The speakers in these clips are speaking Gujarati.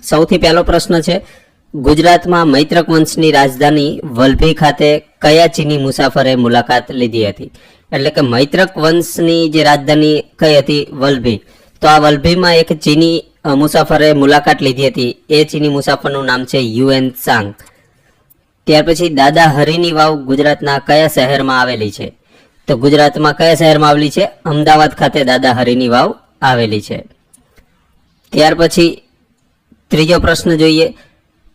સૌથી પહેલો પ્રશ્ન છે, ગુજરાતમાં મૈત્રક વંશની રાજધાની વલભી ખાતે કયા ચીની મુસાફરે મુલાકાત લીધી હતી? એટલે કે મૈત્રક વંશની જે રાજધાની કઈ હતી? વલભી. તો આ વલભીમાં એક ચીની મુસાફરે મુલાકાત લીધી હતી. એ ચીની મુસાફરનું નામ છે યુએન સાંગ. ત્યાર પછી દાદા હરીની વાવ ગુજરાતના કયા શહેરમાં આવેલી છે? તો ગુજરાતમાં કયા શહેરમાં આવેલી છે? અમદાવાદ ખાતે દાદા હરીની વાવ આવેલી છે. ત્યાર પછી ત્રીજો પ્રશ્ન જોઈએ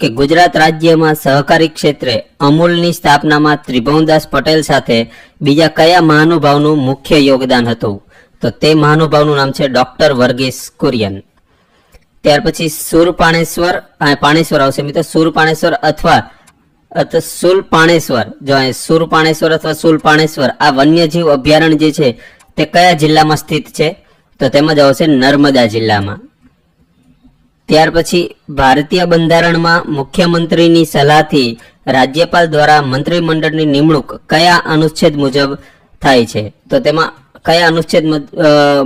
કે ગુજરાત રાજ્યમાં સહકારી ક્ષેત્રે અમૂલની સ્થાપનામાં ત્રિભુવનદાસ પટેલ સાથે બીજા કયા મહાનુભાવનું મુખ્ય યોગદાન હતું? તો તે મહાનુભાવનું નામ છે ડોક્ટર વર્ગીસ કુરિયન. ત્યાર પછી સુરપાણેશ્વર આવશે મિત્રો. સુરપાણેશ્વર અથવા સુલપાણેશ્વર, જો સુરપાણેશ્વર અથવા સુલપાણેશ્વર આ વન્યજીવ અભયારણ્ય જે છે તે કયા જિલ્લામાં સ્થિત છે? તો તેમાં જ આવશે નર્મદા જિલ્લામાં. ત્યાર પછી ભારતીય બંધારણમાં મુખ્યમંત્રીની સલાહથી રાજ્યપાલ દ્વારા મંત્રીમંડળની નિમણૂક કયા અનુચ્છેદ મુજબ થાય છે? તો તેમાં કયા અનુચ્છેદ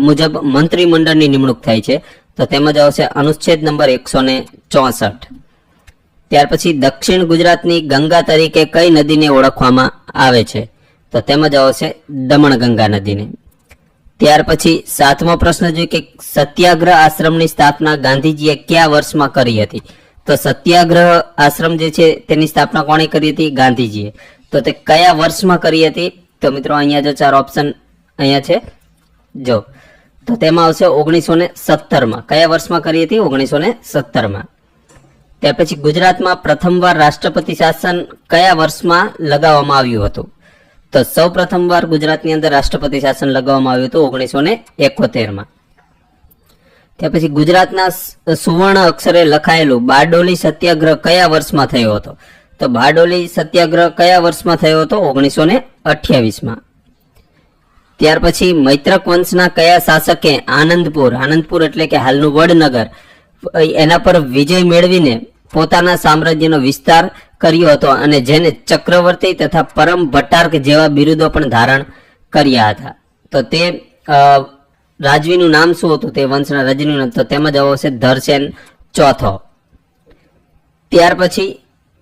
મુજબ મંત્રીમંડળની નિમણૂક થાય છે? તો તેમાં જ આવશે અનુચ્છેદ નંબર 164. ત્યાર પછી દક્ષિણ ગુજરાતની ગંગા તરીકે કઈ નદીને ઓળખવામાં આવે છે? તો તેમાં જ આવશે દમણગંગા નદીને. ત્યાર પછી સાતમો પ્રશ્ન જોઈએ કે સત્યાગ્રહ આશ્રમની સ્થાપના ગાંધીજીએ કયા વર્ષમાં કરી હતી? તો સત્યાગ્રહ આશ્રમ જે છે તેની સ્થાપના કોણે કરી હતી? ગાંધીજીએ. તો તે કયા વર્ષમાં કરી હતી? તો મિત્રો અહીંયા જો 4 ઓપ્શન અહીંયા છે જો, તો તેમાં આવશે 1917માં. કયા વર્ષમાં કરી હતી? 1917માં. ત્યાર પછી ગુજરાતમાં પ્રથમવાર રાષ્ટ્રપતિ શાસન કયા વર્ષમાં લગાવવામાં આવ્યું હતું? તો સૌ પ્રથમવાર ગુજરાતની અંદર રાષ્ટ્રપતિ શાસન લગાવવામાં આવ્યું હતું 1971માં. ત્યાર પછી ગુજરાતના સુવર્ણ અક્ષરે લખાયેલું બારડોલી સત્યાગ્રહ કયા વર્ષમાં થયો હતો? તો બારડોલી સત્યાગ્રહ કયા વર્ષમાં થયો હતો? 1928માં. ત્યાર પછી મૈત્રક વંશના કયા શાસકે આનંદપુર એટલે કે હાલનું વડનગર એના પર વિજય મેળવીને પોતાના સામ્રાજ્યનો વિસ્તાર કર્યો હતો અને જેને ચક્રવર્તી તથા પરમ ભટ્ટાર્ક જેવા બિરુદો પણ ધારણ કર્યા હતા? તો તે રાજવીનું નામ શું હતું? તે વંશના રાજવીનું નામ, તો તેમાં જ આવશે ધરસેન ચોથો. ત્યાર પછી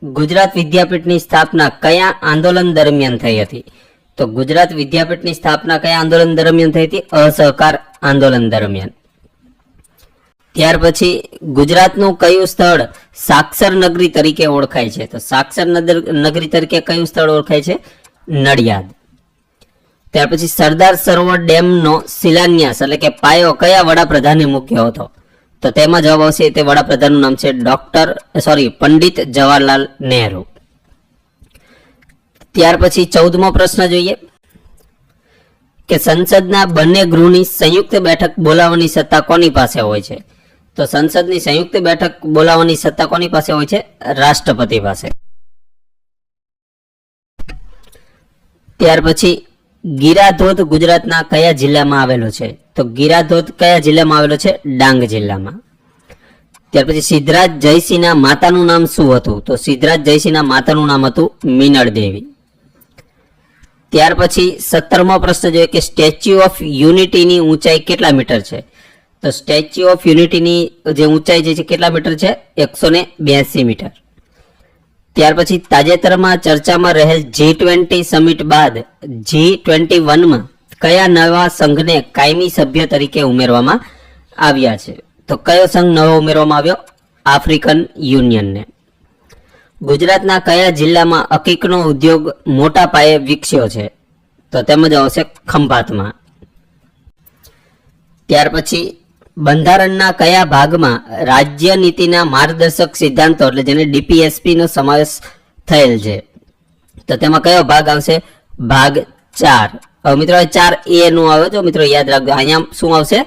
ગુજરાત વિદ્યાપીઠની સ્થાપના કયા આંદોલન દરમિયાન થઈ હતી? તો ગુજરાત વિદ્યાપીઠની સ્થાપના કયા આંદોલન દરમિયાન થઈ હતી? અસહકાર આંદોલન દરમિયાન. ત્યાર પછી ગુજરાતનું કયું સ્થળ સાક્ષર નગરી તરીકે ઓળખાય છે? તો સાક્ષર નગરી તરીકે કયું સ્થળ ઓળખાય છે? નડિયાદ. ત્યાર પછી સરદાર સરોવર ડેમનો શિલાન્યાસ એટલે કે પાયો કયા વડાપ્રધાને મૂક્યો હતો? તો તેમાં જવાબ આવશે તે વડાપ્રધાનનું નામ છે પંડિત જવાહરલાલ નહેરુ. ત્યાર પછી 14મો પ્રશ્ન જોઈએ કે સંસદના બંને ગૃહની સંયુક્ત બેઠક બોલાવવાની સત્તા કોની પાસે હોય છે? તો સંસદની સંયુક્ત બેઠક બોલાવવાની સત્તા કોની પાસે હોય છે? રાષ્ટ્રપતિ પાસે. ત્યાર પછી ગીરાધોધ ગુજરાતના કયા જિલ્લામાં આવેલો છે? તો ગીરાધોધ કયા જિલ્લામાં આવેલો છે? ડાંગ જિલ્લામાં. ત્યાર પછી સિદ્ધરાજ જયસિંહના માતાનું નામ શું હતું? તો સિદ્ધરાજ જયસિંહના માતાનું નામ હતું મીનળ દેવી. ત્યાર પછી 17મો પ્રશ્ન જોઈએ કે સ્ટેચ્યુ ઓફ યુનિટીની ઊંચાઈ કેટલા મીટર છે? તો સ્ટેચ્યુ ઓફ યુનિટીની જે ઊંચાઈ જે છે કેટલા મીટર છે? 182 મીટર. ત્યાર પછી તાજેતરમાં ચર્ચામાં રહેલ G20 સમિટ બાદ G21માં કયા નવા સંઘને કાયમી સભ્ય તરીકે ઉમેરવામાં આવ્યા છે? તો કયો સંઘ નવો ઉમેરવામાં આવ્યો? આફ્રિકન યુનિયનને. ગુજરાતના કયા જિલ્લામાં અકીકનો ઉદ્યોગ મોટા પાયે વિકસ્યો છે? તો તેમ જ આવશે ખંભાતમાં. ત્યાર પછી બંધારણના કયા ભાગમાં રાજ્ય નીતિના માર્ગદર્શક સિદ્ધાંતો એટલે જેને DPSP નો સમાવેશ થયેલ છે? તો તેમાં કયો ભાગ આવશે? ભાગ 4. હવે મિત્રો 4A નું આવે તો મિત્રો યાદ રાખજો, અહીંયા શું આવશે?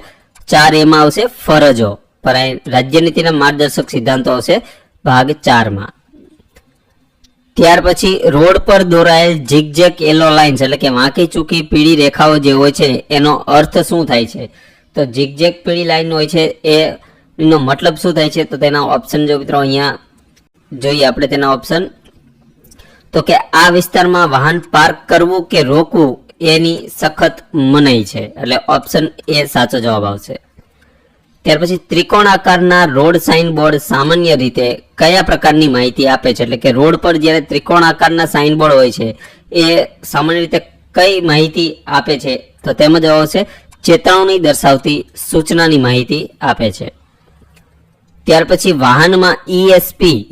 4A માં આવશે ફરજો, પણ રાજ્ય નીતિના માર્ગદર્શક સિદ્ધાંતો આવશે ભાગ 4માં. ત્યાર પછી રોડ પર દોરાયેલ ઝિગઝેગ યેલો લાઇન્સ એટલે કે વાંકી ચૂકી પીળી રેખાઓ જે હોય છે એનો અર્થ શું થાય છે? તો ઝિગઝેગ પીળી લાઈન હોય છે એનો મતલબ શું થાય છે? તો તેના ઓપ્શન જો મિત્રો અહીંયા જોઈએ આપણે તેના ઓપ્શન, તો કે આ વિસ્તારમાં વાહન પાર્ક કરવું કે રોકવું એની સખત મનાઈ છે, એટલે ઓપ્શન એ સાચો જવાબ આવશે. ત્યાર પછી ત્રિકોણાકારના રોડ સાઇન બોર્ડ સામાન્ય રીતે કયા પ્રકારની માહિતી આપે છે? એટલે કે રોડ પર જ્યારે ત્રિકોણાકારના સાઇન બોર્ડ હોય છે એ સામાન્ય રીતે કઈ માહિતી આપે છે? તો તેમાં જવાબ આવશે ચેતવણી દર્શાવતી સૂચનાની માહિતી આપે છે. ત્યાર પછી વાહનમાં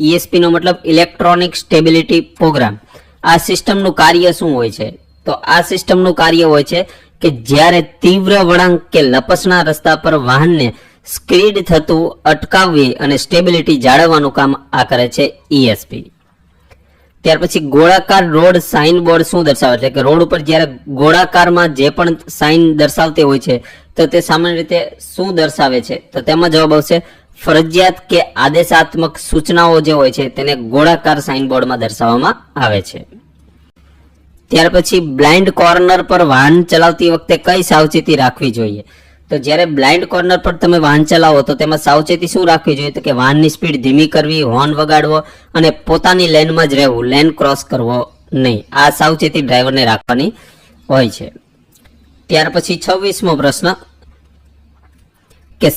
ESP નો મતલબ ઇલેક્ટ્રોનિક સ્ટેબિલિટી પ્રોગ્રામ, આ સિસ્ટમનું કાર્ય શું હોય છે? તો આ સિસ્ટમનું કાર્ય હોય છે કે જ્યારે તીવ્ર વળાંક કે લપસણા રસ્તા પર વાહનને સ્કીડ થતું અટકાવવી અને સ્ટેબિલિટી જાળવવાનું કામ આ કરે છે ESP. ત્યાર પછી ગોળાકાર રોડ સાઇન બોર્ડ શું દર્શાવે? એટલે કે રોડ ઉપર જ્યારે ગોળાકારમાં જે પણ સાઇન દર્શાવતી હોય છે તો તે સામાન્ય રીતે શું દર્શાવે છે? તો તેમાં જવાબ આવશે ફરજિયાત કે આદેશાત્મક સૂચનાઓ જે હોય છે તેને ગોળાકાર સાઇન બોર્ડમાં દર્શાવવામાં આવે છે. ત્યાર પછી બ્લાઇન્ડ કોર્નર પર વાહન ચલાવતી વખતે કઈ સાવચેતી રાખવી જોઈએ? તો જ્યારે બ્લાઇન્ડ કોર્નર પર તમે વાહન ચલાવો તો તેમાં સાવચેતી શું રાખવી જોઈએ? તો કે વાહનની સ્પીડ ધીમી કરવી, હોર્ન વગાડવો અને પોતાની લેનમાં જ રહેવું, લેન ક્રોસ કરવો નહીં. આ સાવચેતી ડ્રાઈવરને રાખવાની હોય છે. ત્યાર પછી 26મો પ્રશ્ન કે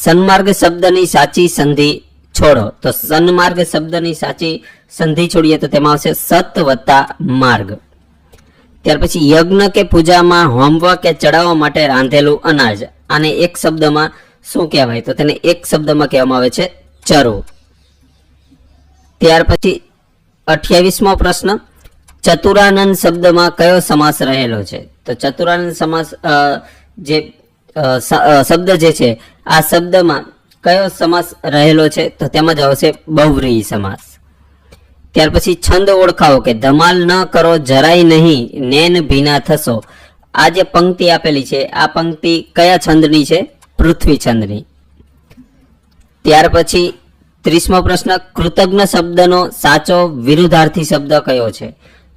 સન્માર્ગ શબ્દની સાચી સંધિ છોડો. તો સન્માર્ગ શબ્દની સાચી સંધિ છોડીએ તો તેમાં આવશે સત વત્તા માર્ગ. ત્યાર પછી યજ્ઞ કે પૂજામાં હોમવા કે ચડાવવા માટે રાંધેલું અનાજ, આને એક શબ્દમાં શું કહેવાય? તો તેને એક શબ્દમાં કહેવામાં આવે છે ચરો. ત્યાર પછી 28મો પ્રશ્ન ચતુરાનંદ શબ્દમાં કયો સમાસ રહેલો છે? તો ચતુરાનંદ સમાસ જે શબ્દ જે છે આ શબ્દમાં કયો સમાસ રહેલો છે? તો તેમાં જ આવશે બહુવ્રીહી સમાસ. ત્યાર પછી છંદ ઓળખાવો કે ધમાલ ન કરો જરાય નહીં નેન ભીના થશો. આ જે પંક્તિ આપેલી છે આ પંક્તિ કયા છંદની છે? પૃથ્વી છંદની. ત્યાર પછી 30મો પ્રશ્ન કૃતજ્ઞ શબ્દનો સાચો વિરુદ્ધાર્થી શબ્દ કયો છે?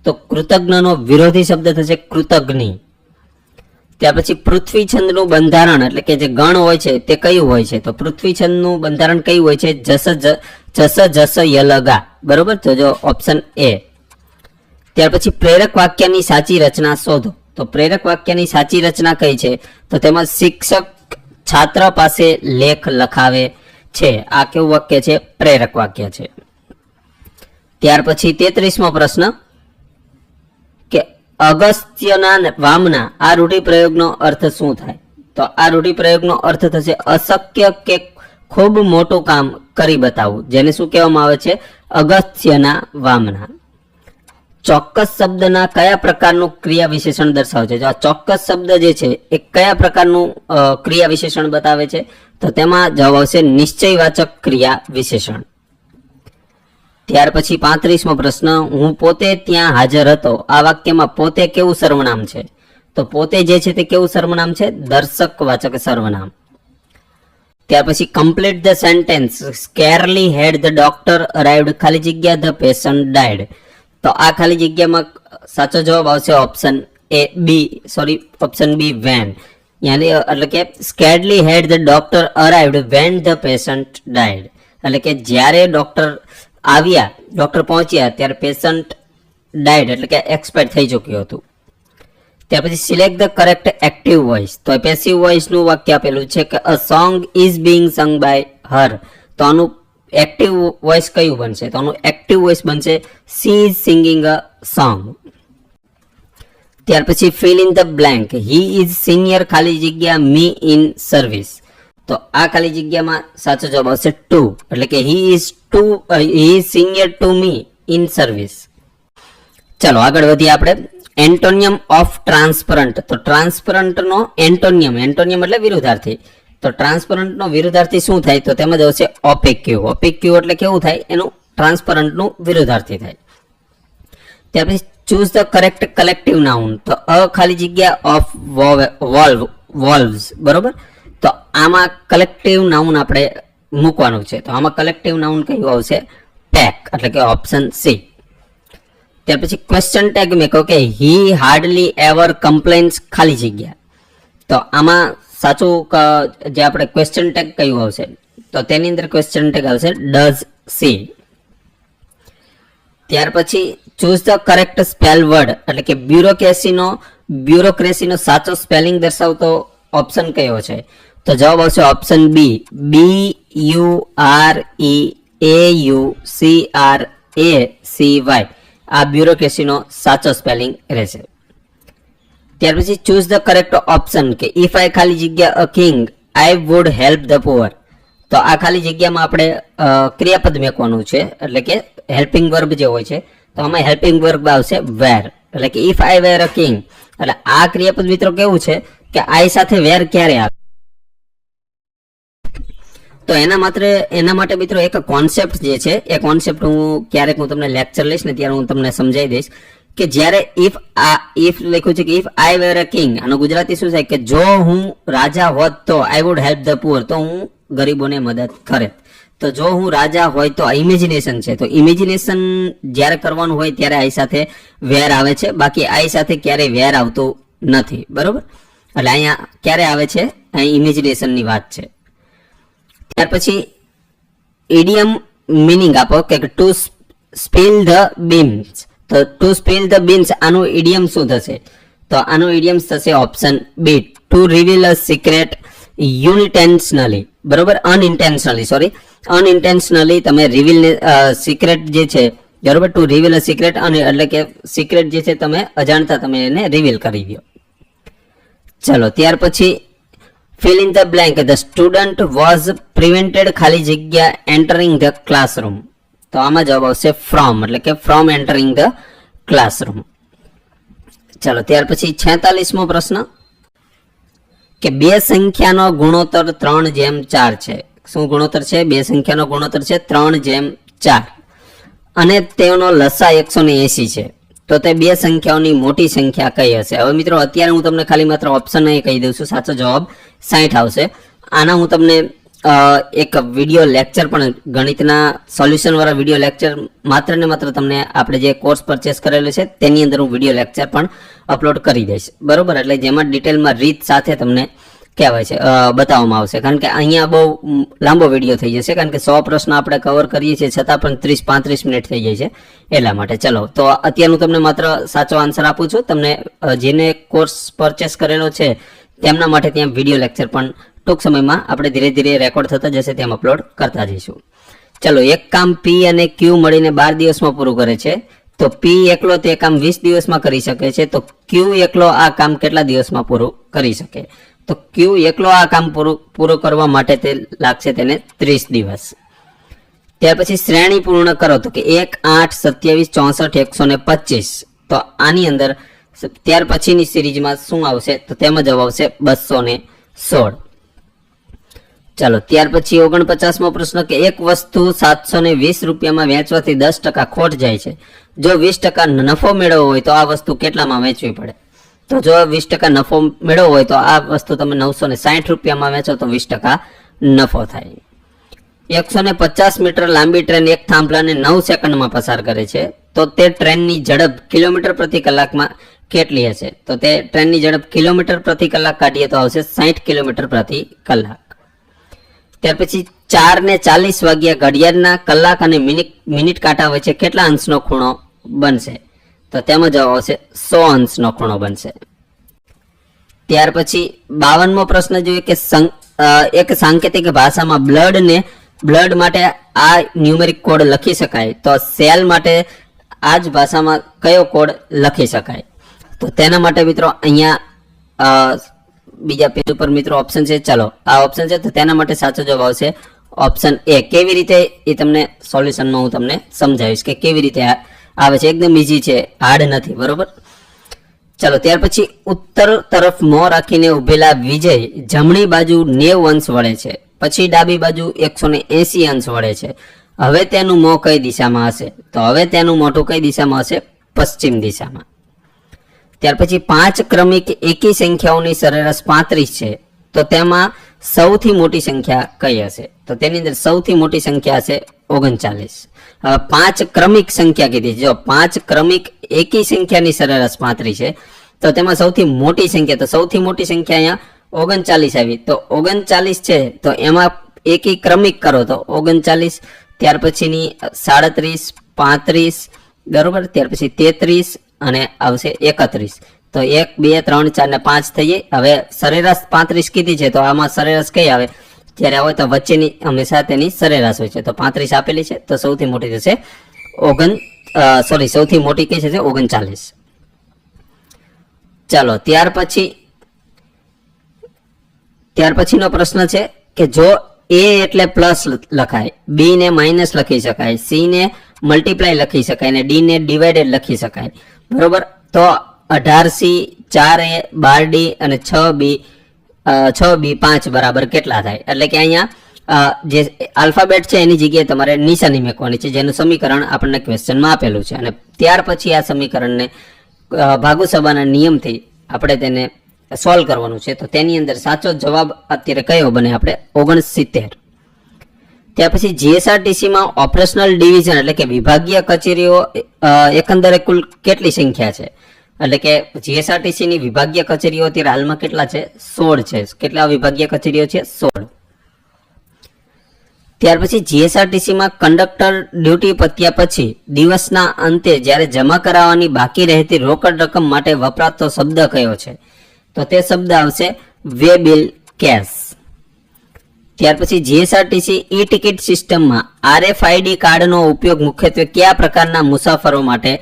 તો કૃતજ્ઞનો વિરોધી શબ્દ થશે કૃતજ્ઞી. ત્યાર પછી પૃથ્વી છંદનું બંધારણ એટલે કે જે ગણ હોય છે તે કયું હોય છે? તો પૃથ્વી છંદનું બંધારણ કયું હોય છે? જસ યલગા. બરોબર, તો જો ઓપ્શન એ. ત્યાર પછી પ્રેરક વાક્યની સાચી રચના શોધો. તો પ્રેરક વાક્યની સાચી રચના કઈ છે? તો તેમાં શિક્ષક છાત્ર પાસે લેખ લખાવે છે. આ કેવું વાક્ય છે? પ્રેરક વાક્ય છે. ત્યાર પછી 33મો પ્રશ્ન કે અગસ્ત્યના વામના, આ રૂઢિપ્રયોગનો અર્થ શું થાય? તો આ રૂઢિપ્રયોગનો અર્થ થશે અશક્ય કે ખૂબ મોટું કામ કરી બતાવવું, જેને શું કહેવામાં આવે છે? અગસ્ત્યના વામના. ચોક્કસ શબ્દના કયા પ્રકારનું ક્રિયા વિશેષણ દર્શાવે છે? જો આ ચોક્કસ શબ્દ જે છે એ કયા પ્રકારનું ક્રિયા વિશેષણ બતાવે છે? તો તેમાં જવાબ આવશે નિશ્ચયવાચક ક્રિયા વિશેષણ. ત્યાર પછી 35મો પ્રશ્ન હું પોતે ત્યાં હાજર હતો, આ વાક્યમાં પોતે કેવું સર્વનામ છે? તો પોતે જે છે તે કેવું સર્વનામ છે? દર્શકવાચક સર્વનામ. ત્યાર પછી complete the sentence scarcely had the doctor arrived ખાલી જગ્યા ધ પેશન્ટ ડાયડ. તો આ ખાલી જગ્યામાં સાચો જવાબ આવશે ઓપ્શન બી વેન. યાની એટલે કે scarcely had the doctor arrived when the patient died. એટલે કે જ્યારે ડોક્ટર આવ્યા, ડોક્ટર પહોંચ્યા ત્યારે પેશન્ટ ડાયડ એટલે કે એક્સપાયર થઈ ચૂક્યું હતું. ત્યાર પછી select the correct active voice. તો પેસિવ વોઇસ નું વાક્ય આપેલું છે કે a song is being sung by her. તો આનું એક્ટિવ વોઇસ કયું બનશે? તો આનું એક્ટિવ વોઇસ બનશે she is singing a song. ત્યાર પછી fill in the blank he is senior ખાલી જગ્યા મી ઇન સર્વિસ. તો આ ખાલી જગ્યામાં સાચો જવાબ આવશે ટુ, એટલે કે હી is senior to me in service. ચલો આગળ વધીએ આપણે. એન્ટોનિયમ ઓફ ટ્રાન્સપરન્ટ. તો ટ્રાન્સપરન્ટ નો એન્ટોનિયમ એટલે વિરુદ્ધાર્થી. તો ટ્રાન્સપરન્ટ નો વિરુદ્ધાર્થી શું થાય? તો તેમાં જ આવશે ઓપેક્યુ. ઓપેક્યુ એટલે કેવું થાય? એનું ટ્રાન્સપરન્ટ નું વિરુદ્ધાર્થી થાય. ત્યાર પછી choose the correct collective noun. તો અ ખાલી જગ્યા ઓફ વોલ્વ્સ. બરોબર, તો આમાં કલેક્ટિવ નાઉન આપણે મૂકવાનું છે. તો આમાં કલેક્ટિવ નાઉન કયું આવશે? પેક, એટલે કે ઓપ્શન સી. ત્યાર પછી ક્વેશ્ચન ટેગ મેં કહો કે હી હાર્ડલી એવર કમ્પ્લેન્સ ખાલી જગ્યા. તો આમાં સાચું જે આપણે ક્વેશ્ચન ટેગ કયું આવશે? તો તેની અંદર ક્વેશ્ચન ટેગ આવશે ડઝ સી. ત્યાર પછી choose the correct spell word, એટલે કે બ્યુરોક્રેસીનો સાચો સ્પેલિંગ દર્શાવતો ઓપ્શન કયો છે? તો જવાબ આવશે ઓપ્શન બી, BUREAUCRACY. આ બ્યુરોક્રેસીનો સાચો સ્પેલિંગ રહેશે. ત્યાર પછી ચૂઝ ધ કરેક્ટ ઓપ્શન કે ઇફ આઈ ખાલી જગ્યા અ king I would help the poor. તો આ ખાલી જગ્યામાં આપણે ક્રિયાપદ મેકવાનું છે, એટલે કે હેલ્પિંગ વર્બ જે હોય છે તો આમાં હેલ્પિંગ વર્બ આવશે વેર, એટલે કે if I wear a king. એટલે આ ક્રિયાપદ મિત્રો કેવું છે કે આઈ સાથે વેર ક્યારે આવે, તો એના માટે મિત્રો એક કોન્સેપ્ટ જે છે એ કોન્સેપ્ટ ક્યારેક હું તમને લેક્ચર લઈશ ને ત્યારે હું તમને સમજાવી દઈશ કે જ્યારે ઇફ લખ્યું છે કે if I wear a king, આનો ગુજરાતી શું થાય કે જો હું રાજા હોત તો I would help the poor, તો હું ગરીબોને મદદ કરે. તો જો હું રાજા હોય તો ઇમેજિનેશન છે, તો ઇમેજિનેશન જ્યારે કરવાનું હોય ત્યારે આઈ સાથે વેર આવે છે, બાકી આઈ સાથે ક્યારેય વેર આવતું નથી, બરોબર. એટલે અહીંયા ક્યારે આવે છે, અહીં ઇમેજિનેશનની વાત છે. ત્યાર પછી ઇડિયમ મિનિંગ આપો કે ટુ સ્પિલ ધ બીન્સ. તો ટુ સ્પિલ ધ બીન્સ આનું ઇડિયમ શું થશે, તો આનું ઇડિયમ થશે ઓપ્શન બી, ટુ રિવીલ અ સિક્રેટ યુનિટેન્શનલી, બરોબર, અનઇન્ટેન્શનલી તમે રિવીલ સિક્રેટ જે છે, બરોબર, ટુ રિવીલ અ સિક્રેટ, એટલે કે સિક્રેટ જે છે તમે અજાણતા તમે એને રિવીલ કરી દો. ચલો ત્યાર પછી fill in the blank, the student was prevented ખાલી જગ્યા entering the classroom. તો આમાં જવાબ આવશે from, એટલે કે from entering the classroom. ચલો ત્યાર પછી 46મો પ્રશ્ન કે બે સંખ્યાનો ગુણોત્તર 3:4 છે. શું ગુણોત્તર છે? બે સંખ્યાનો ગુણોત્તર છે 3:4 અને તેનો લસા 180 છે. તો તે બે સંખ્યાઓની મોટી સંખ્યા કઈ હશે? હવે મિત્રો અત્યારે હું તમને ખાલી માત્ર ઓપ્શન એ કહી દઉં છું, સાચો જવાબ 60 આવશે. આના હું તમને એક વિડીયો લેક્ચર પણ ગણિતના સોલ્યુશન વાળા વિડીયો લેક્ચર માત્ર ને માત્ર તમને આપણે જે કોર્સ પરચેસ કરેલો છે તેની અંદર હું વિડીયો લેક્ચર પણ અપલોડ કરી દઈશ, બરોબર. એટલે જેમાં ડિટેલમાં રીત સાથે તમને કહેવાય છે બતાવવામાં આવશે, કારણ કે અહીંયા બહુ લાંબો વિડીયો થઈ જશે, કારણ કે 100 પ્રશ્ન આપણે કવર કરીએ છીએ છતાં પણ 30-35 મિનિટ થઈ જાય છે, એટલા માટે. ચલો તો અત્યારે હું તમને માત્ર સાચો આન્સર આપું છું. તમને જેને કોર્સ પરચેસ કરેલો છે તેમના માટે ત્યાં વિડીયો લેક્ચર પણ ટૂંક સમયમાં આપણે ધીરે ધીરે રેકોર્ડ થતા જશે તેમ અપલોડ કરતા જઈશું. ચલો એક કામ પી અને ક્યુ મળીને 12 દિવસમાં પૂરું કરે છે, તો પી એકલો તે કામ 20 દિવસમાં કરી શકે છે, તો ક્યુ એકલો આ કામ કેટલા દિવસમાં પૂરું કરી શકે? તો ક્યુ એકલો આ કામ પૂરું કરવા માટે તે લાગશે તેને 30 દિવસ. ત્યાર પછી શ્રેણી પૂર્ણ કરો, તો કે 1, 8, 27, 64, 125. તો આની અંદર ત્યાર પછીની સિરીઝમાં શું આવશે? તો તેમાં જવાબ આવશે 216. ચાલો ત્યાર પછી 49મો પ્રશ્ન કે એક વસ્તુ 720 રૂપિયામાં વેચવાથી 10% ખોટ જાય છે. જો 20% નફો મેળવવો હોય તો આ વસ્તુ કેટલામાં વેચવી પડે? તો જો 20% નફો મેળવવો હોય તો આ વસ્તુ તમે 960 રૂપિયામાં વેચો તો 20% નફો થાય. 150 મીટર લાંબી ટ્રેન એક થાંભલાને 9 સેકન્ડમાં પસાર કરે છે, તો તે ટ્રેનની ઝડપ કિલોમીટર પ્રતિ કલાકમાં કેટલી હશે? તો તે ટ્રેનની ઝડપ કિલોમીટર પ્રતિ કલાક કાઢીએ તો આવશે 60 કિલોમીટર પ્રતિ કલાક. ત્યાર પછી 4:40 વાગ્યા ઘડિયાળના કલાક અને મિનિટ કાંટા વચ્ચે કેટલા અંશનો ખૂણો બનશે? તો તેમાં જવાબ આવશે 100 અંશનો ખૂણો બનશે. ત્યાર પછી 52મો પ્રશ્ન જોઈએ કે એક સાંકેતિક ભાષામાં બ્લડ માટે આ ન્યુમેરિક કોડ લખી શકાય, તો સેલ માટે આ જ ભાષામાં કયો કોડ લખી શકાય? તો તેના માટે મિત્રો અહીંયા બીજા પેજ ઉપર મિત્રો ઓપ્શન છે, ચાલો આ ઓપ્શન છે, તો તેના માટે સાચો જવાબ આવશે ઓપ્શન એ. કેવી રીતે એ તમને સોલ્યુશનમાં હું તમને સમજાવીશ કે કેવી રીતે આવે છે. એકદમ ઈઝી છે, હાર્ડ નથી, બરોબર. ચલો ત્યાર પછી ઉત્તર તરફ મોં રાખીને ઉભેલા વિજય જમણી બાજુ 90 અંશ વળે છે, પછી ડાબી બાજુ 180 અંશ વળે છે. હવે તેનું મોં કઈ દિશામાં હશે? તો હવે તેનું મોઢું કઈ દિશામાં હશે? પશ્ચિમ દિશામાં. ત્યાર પછી 5 ક્રમિક એકી સંખ્યાઓની સરેરાશ 35 છે, તો તેમાં સૌથી મોટી સંખ્યા કઈ હશે? તો તેની અંદર સૌથી મોટી સંખ્યા હશે 39. હવે 5 ક્રમિક સંખ્યા કીધી, જો 5 ક્રમિક એકી સંખ્યાની સરેરાશ 35 છે, તો તેમાં સૌથી મોટી સંખ્યા, તો સૌથી મોટી સંખ્યા અહીંયા 39 આવી. તો 39 છે તો એમાં એકી ક્રમિક કરો તો 39, ત્યાર પછીની 37, 35, બરોબર, ત્યાર પછી 33 અને આવશે 31. તો 1 2 3 4 ને 5 થઈ જાય. હવે સરેરાશ 35 કીધી છે, તો આમાં સરેરાશ કઈ આવે? જ્યારે હોય તો વચ્ચેની હંમેશા તેની સરેરાશ હોય છે. તો 35 આપેલી છે, તો સૌથી મોટી થશે સૌથી મોટી કઈ છે 39. ચાલો ત્યાર પછીનો પ્રશ્ન છે કે જો a એટલે પ્લસ લખાય, b ને માઇનસ લખી શકાય, c ને મલ્ટીપ્લાય લખી શકાય અને d ને ડિવાઇડેડ લખી શકાય, બરોબર, તો 18c 4a 12d અને 6b 5 બરાબર કેટલા થાય? એટલે કે અહીંયા જે આલ્ફાબેટ છે એની જગ્યાએ તમારે નિશાની મૂકવાની છે, જેનું સમીકરણ આપણને ક્વેશ્ચનમાં આપેલું છે. અને ત્યાર પછી આ સમીકરણને ભાગુસભાના નિયમથી આપણે તેને સોલ્વ કરવાનું છે. તો તેની અંદર સાચો જવાબ અત્યારે કયો બને? આપણે 69. ત્યાર પછી જીએસઆરટીસીમાં ઓપરેશનલ ડિવિઝન એટલે કે વિભાગીય કચેરીઓ એકંદરે કુલ કેટલી સંખ્યા છે? એટલે કે જીએસઆરટીસીની વિભાગીય કચેરીઓ અત્યારે હાલમાં કેટલા છે? 16 છે. કેટલા વિભાગીય કચેરીઓ છે? 16. ત્યાર પછી જીએસઆરટીસીમાં કંડક્ટર ડ્યુટી પત્યા પછી દિવસના અંતે જ્યારે જમા કરાવવાની બાકી રહેતી રોકડ રકમ માટે વપરાતો શબ્દ કયો છે? તો તે શબ્દ આવશે વે બિલ કેશ. ત્યાર પછી જીએસઆરટીસી ઈ ટિકિટ સિસ્ટમમાં આરએફઆઈડી કાર્ડનો ઉપયોગ મુખ્યત્વે કયા પ્રકારના મુસાફરો માટે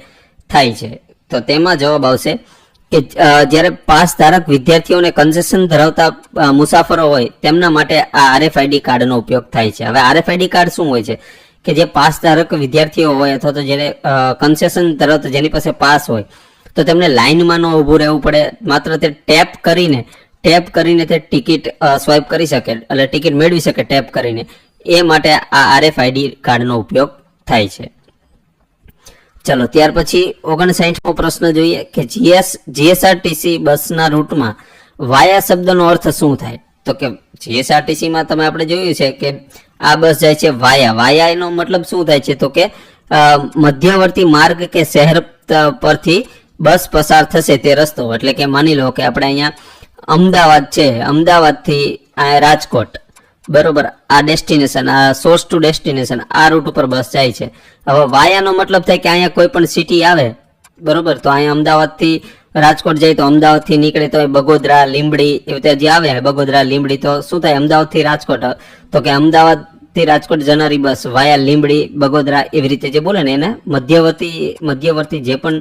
થાય છે? તો તેમાં જવાબ આવશે કે જ્યારે પાસ ધારક વિદ્યાર્થીઓને કન્સેશન ધરાવતા મુસાફરો હોય તેમના માટે આ આરએફઆઈડી કાર્ડનો ઉપયોગ થાય છે. હવે આરએફઆઈડી કાર્ડ શું હોય છે? કે જે પાસ ધારક વિદ્યાર્થીઓ હોય અથવા તો જેને કન્સેશન ધરાવતા જેની પાસે પાસ હોય તો તેમને લાઇનમાં ન ઊભું રહેવું પડે, માત્ર તે ટેપ કરીને તે ટિકિટ સ્વાઇપ કરી શકે, એટલે ટિકિટ મેળવી શકે ટેપ કરીને. એ માટે આ આરએફઆઈડી કાર્ડનો ઉપયોગ થાય છે. ચલો ત્યાર પછી 59મો પ્રશ્ન જોઈએ કે જીએસઆરટીસી બસના રૂટમાં વાયા શબ્દનો અર્થ શું થાય? તો કે જીએસઆરટીસીમાં તમે આપણે જોયું છે કે આ બસ જાય છે વાયા એનો મતલબ શું થાય છે? તો કે મધ્યવર્તી માર્ગ કે શહેર પરથી બસ પસાર થશે તે રસ્તો. એટલે કે માની લો કે આપણે અહીંયા અમદાવાદ છે, અમદાવાદથી રાજકોટ, બરોબર, આ ડેસ્ટિનેશન, આ સોર્સ ટુ ડેસ્ટિનેશન, આ રૂટ ઉપર બસ જાય છે. હવે વાયાનો મતલબ થાય કે અહીંયા કોઈ પણ સિટી આવે, બરોબર, તો અહીંયા અમદાવાદથી રાજકોટ જાય તો અમદાવાદથી નીકળે તો બગોદરા, લીંબડી એવી રીતે જે આવે બગોદરા, લીંબડી, તો શું થાય? અમદાવાદથી રાજકોટ, તો કે અમદાવાદથી રાજકોટ જનારી બસ વાયા લીંબડી, બગોદરા એવી રીતે જે બોલે ને એને મધ્યવર્તી જે પણ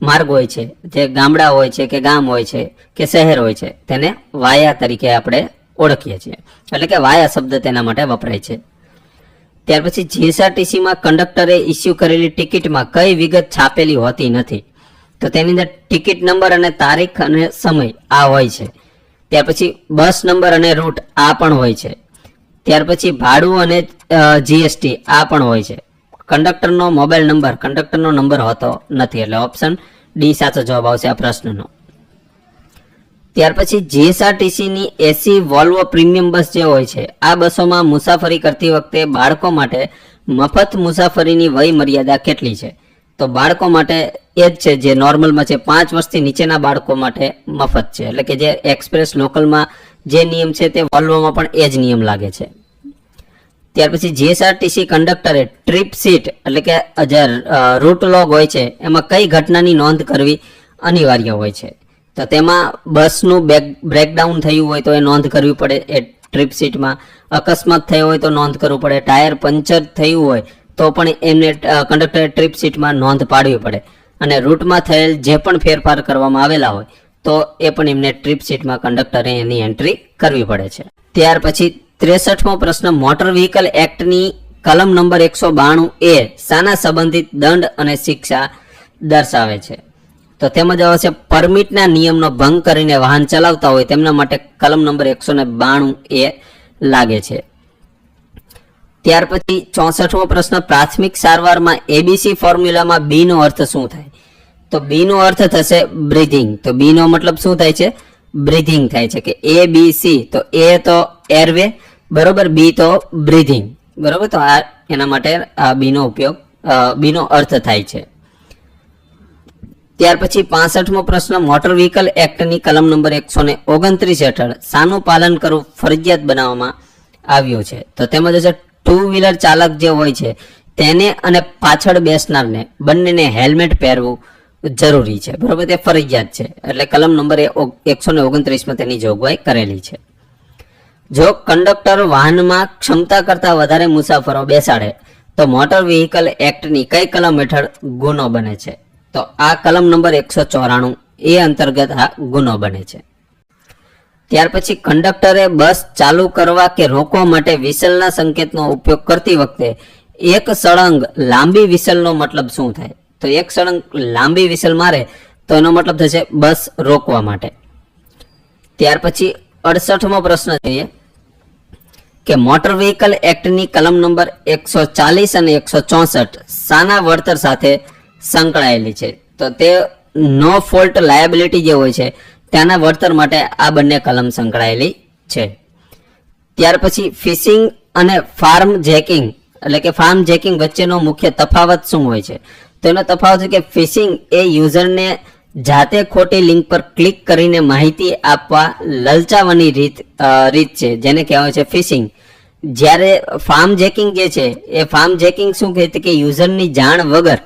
માર્ગ હોય છે, જે ગામડા હોય છે કે ગામ હોય છે કે શહેર હોય છે, તેને વાયા તરીકે આપણે ઓળખીએ છીએ. એટલે કે વાયા શબ્દ તેના માટે વપરાય છે. ત્યાર પછી જીએસઆરટીસીમાં કંડક્ટરે ઇસ્યુ કરેલી ટિકિટમાં કઈ વિગત છાપેલી હોતી નથી? તો તેની અંદર ટિકિટ નંબર અને તારીખ અને સમય આ હોય છે. ત્યાર પછી બસ નંબર અને રૂટ આ પણ હોય છે. ત્યાર પછી ભાડું અને જીએસટી આ પણ હોય છે. કંડક્ટરનો મોબાઈલ નંબર, કંડક્ટરનો નંબર હોતો નથી. એટલે ઓપ્શન ડી સાચો જવાબ આવશે આ પ્રશ્નનો. ત્યાર પછી જીએસઆરટીસીની એસી વોલ્વો પ્રીમિયમ બસ જે હોય છે આ બસોમાં મુસાફરી કરતી વખતે બાળકો માટે મફત મુસાફરીની વય મર્યાદા કેટલી છે? તો બાળકો માટે એ જ છે જે નોર્મલમાં છે, 5 વર્ષથી નીચેના બાળકો માટે મફત છે. એટલે કે જે એક્સપ્રેસ લોકલમાં જે નિયમ છે તે વોલ્વોમાં પણ એ જ નિયમ લાગે છે. ત્યાર પછી જીએસઆરટીસી કંડક્ટરે ટ્રીપ સીટ એટલે કે જે રૂટ લોગ હોય છે એમાં કઈ ઘટનાની નોંધ કરવી અનિવાર્ય હોય છે? તો તેમાં બસનું બ્રેકડાઉન થયું હોય તો એ નોંધ કરવી પડે એ ટ્રીપ સીટમાં, અકસ્માત થયો હોય તો નોંધ કરવું પડે, ટાયર પંચર થયું હોય તો પણ એમને કંડક્ટરે ટ્રીપ સીટમાં નોંધ પાડવી પડે, અને રૂટમાં થયેલ જે પણ ફેરફાર કરવામાં આવેલા હોય તો એ પણ એમને ટ્રીપ સીટમાં કંડક્ટરે એની એન્ટ્રી કરવી પડે છે. ત્યાર પછી 63મો પ્રશ્ન મોટર વ્હીકલ એક્ટની કલમ નંબર 192A શાના સંબંધિત દંડ અને શિક્ષા દર્શાવે છે? તો તેમાં આવશે પરમિટના નિયમનો ભંગ કરીને વાહન ચલાવતા હોય તેમના માટે કલમ નંબર 192A લાગે છે. ત્યાર પછી 64મો પ્રશ્ન પ્રાથમિક સારવારમાં એબીસી ફોર્મ્યુલામાં બી નો અર્થ શું થાય? તો બી નો અર્થ થશે બ્રીધિંગ. તો બી નો મતલબ શું થાય છે? બ્રીધિંગ થાય છે. કે એ બી સી, તો એ તો એરવે, બરોબર, બી તો બ્રીધિંગ, બરોબર. તો આ એના માટે આ બી નો ઉપયોગ, બી નો અર્થ થાય છે. ત્યાર પછી 65મો પ્રશ્ન મોટર વ્હીકલ એક્ટની કલમ નંબર 129 હેઠળ શાનું પાલન કરવું ફરજિયાત બનાવવામાં આવ્યું છે? તો તેમાં જશે 2 વ્હીલર ચાલક જે હોય છે તેને અને પાછળ બેસનારને બંનેને હેલ્મેટ પહેરવું જરૂરી છે, બરોબર, તે ફરજિયાત છે. એટલે કલમ નંબર 129 તેની જોગવાઈ કરેલી છે. જો કંડક્ટર વાહનમાં ક્ષમતા કરતા વધારે મુસાફરો બેસાડે તો મોટર વ્હીકલ એક્ટની કઈ કલમ હેઠળ ગુનો બને છે? તો આ કલમ નંબર 194 એ અંતર્ગત આ ગુનો બને છે. ત્યાર પછી કંડક્ટરે બસ ચાલુ કરવા કે રોકવા માટે વિસલના સંકેતનો ઉપયોગ કરતી વખતે એક સળંગ લાંબી વિસલનો મતલબ શું થાય? તો એક સળંગ લાંબી વિસલ મારે તો એનો મતલબ થશે બસ રોકવા માટે. ત્યાર પછી 68મો પ્રશ્ન જોઈએ કે મોટર વ્હીકલ એક્ટની કલમ નંબર 140 અને 164 સાના વળતર સાથે સંકળાયેલી છે? તો તે નો ફોલ્ટ લાયબિલિટી જે હોય છે તેના વળતર માટે આ બંને કલમ સંકળાયેલી છે. ત્યાર પછી ફિશિંગ અને ફાર્મ જેકિંગ એટલે કે ફાર્મ જેકિંગ વચ્ચેનો મુખ્ય તફાવત શું હોય છે? તો એનો તફાવત છે કે ફિશિંગ એ યુઝરને જાતે ખોટી લિંક પર ક્લિક કરીને માહિતી આપવા લલચાવવાની રીત છે, જેને કહેવાય છે ફિશિંગ. જ્યારે ફાર્મ જેકિંગ જે છે એ ફાર્મ જેકિંગ શું કહે છે કે યુઝરની જાણ વગર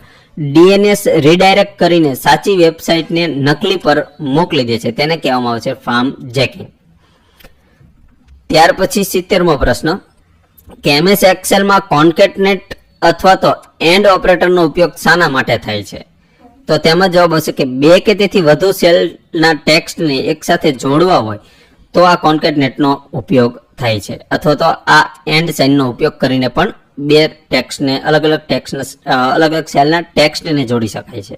DNS રીડાયરેક્ટ કરીને સાચી વેબસાઇટને નકલી પર મોકલી દે છે, તેને કહેવામાં આવે છે ફાર્મ જેકિંગ. ત્યાર પછી 70મો પ્રશ્ન કે MS એક્સેલમાં કોન્કેટનેટ અથવા તો એન્ડ ઓપરેટરનો ઉપયોગ શાના માટે થાય છે? તો તેમાં જવાબ આવશે કે બે કે તેથી વધુ સેલના ટેક્સ્ટને એકસાથે જોડવા હોય તો આ કોન્કેટનેટનો ઉપયોગ થાય છે, અથવા તો આ એન્ડ સાઇનનો ઉપયોગ કરીને પણ બે ટેક્સ્ટને અલગ અલગ સેલના ટેક્સ્ટને જોડી શકાય છે.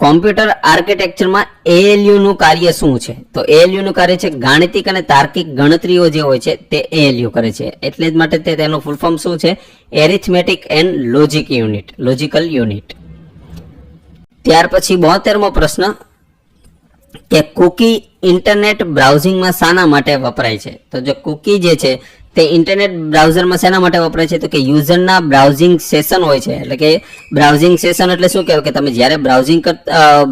કોમ્પ્યુટર આર્કિટેક્ચરમાં ALU નું કાર્ય શું છે? તો ALU નું કાર્ય છે ગાણિતિક અને તાર્કિક ગણતરીઓ જે હોય છે તે ALU કરે છે, એટલે જ માટે તેનું ફૂલ ફોર્મ શું છે? Arithmetic and logical unit. ત્યાર પછી 72મો પ્રશ્ન કે કુકી ઇન્ટરનેટ બ્રાઉઝિંગમાં શાના માટે વપરાય છે? તો જો કુકી જે છે તે ઇન્ટરનેટ બ્રાઉઝરમાં શેના માટે વપરાય છે? તો કે યુઝરના બ્રાઉઝિંગ સેશન હોય છે, એટલે કે બ્રાઉઝિંગ સેશન એટલે શું કહેવાય કે તમે જ્યારે